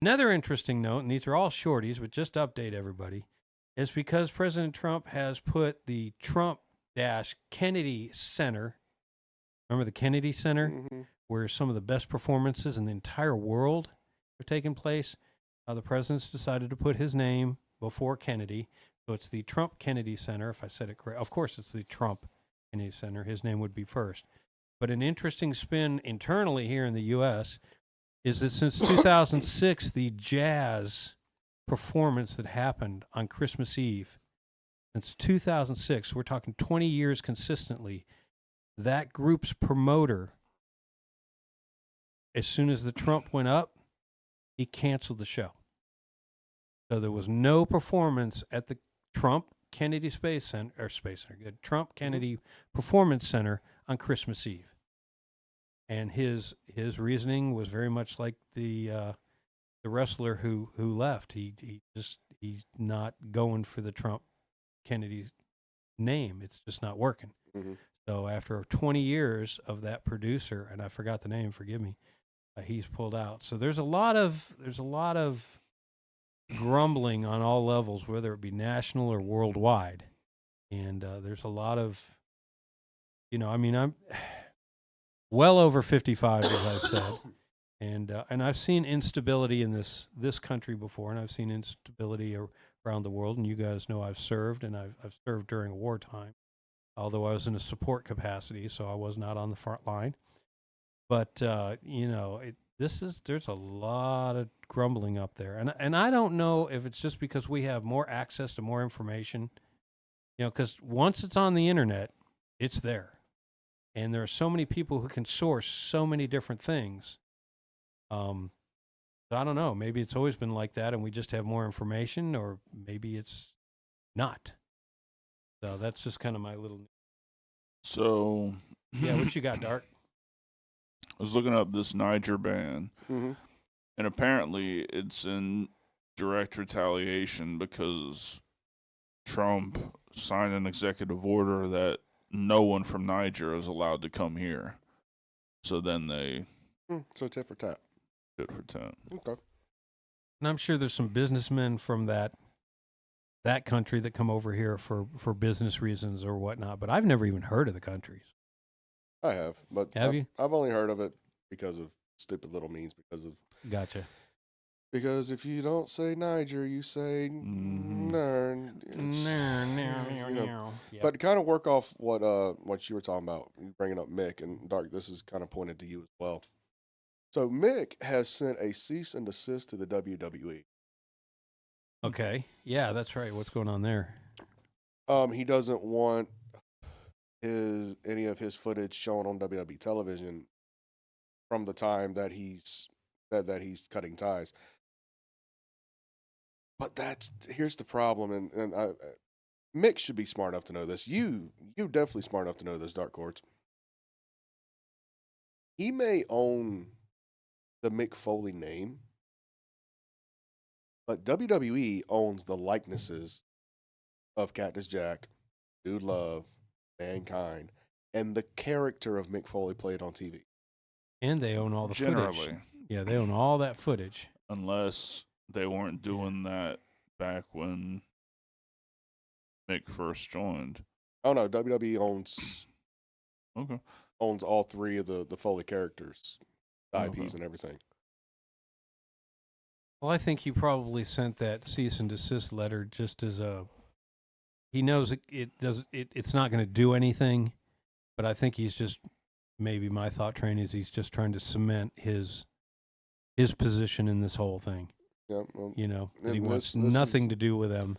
Another interesting note, and these are all shorties, but just to update everybody, is because President Trump has put the Trump-Kennedy Center, remember the Kennedy Center, where some of the best performances in the entire world have taken place? The president's decided to put his name before Kennedy. So it's the Trump Kennedy Center, if I said it correct. Of course, it's the Trump Kennedy Center. His name would be first. But an interesting spin internally here in the U.S. is that since 2006, the jazz performance that happened on Christmas Eve, since 2006, we're talking 20 years consistently, that group's promoter, as soon as the Trump went up, he canceled the show. So there was no performance at the Trump Kennedy Trump Kennedy Performance Center on Christmas Eve. And his reasoning was very much like the wrestler who left. He's not going for the Trump Kennedy name. It's just not working. Mm-hmm. So after 20 years of that producer, and I forgot the name, forgive me, he's pulled out. So there's a lot of grumbling on all levels, whether it be national or worldwide. And there's a lot of, I'm well over 55, as I said. And I've seen instability in this country before, and I've seen instability around the world. And you guys know I've served, and I've served during wartime, although I was in a support capacity, so I was not on the front line. But there's a lot of grumbling up there, and I don't know if it's just because we have more access to more information, because once it's on the internet, it's there, and there are so many people who can source so many different things. So I don't know. Maybe it's always been like that, and we just have more information, or maybe it's not. So that's just kind of my little. So yeah, what you got, Dark? I was looking up this Niger ban, Mm-hmm. and apparently it's in direct retaliation because Trump signed an executive order that no one from Niger is allowed to come here. So then they So tit for tat. tit for tat. Okay. And I'm sure there's some businessmen from that country that come over here for business reasons or whatnot, but I've never even heard of the countries. I have, but Have you? I've only heard of it because of stupid little memes. Gotcha. Because if you don't say Niger, you say Nern. Yep. But to kind of work off what you were talking about, you bringing up Mick and Dark, this is kind of pointed to you as well. So Mick has sent a cease and desist to the WWE. Okay. Yeah, that's right. What's going on there? He doesn't want any of his footage shown on WWE television from the time that he's cutting ties. But here's the problem, and Mick should be smart enough to know this. You definitely smart enough to know this, Dark Courts. He may own the Mick Foley name, but WWE owns the likenesses of Cactus Jack, Dude Love, Mankind, and the character of Mick Foley played on TV. And they own all the footage. Yeah, they own all that footage. Unless they weren't doing that back when Mick first joined. Oh no, WWE owns all three of the Foley characters, IPs, and everything. Well, I think he probably sent that cease and desist letter just as he knows it's not going to do anything, but I think he's just, maybe my thought train is he's just trying to cement his position in this whole thing. Yeah, well, that he wants nothing to do with them.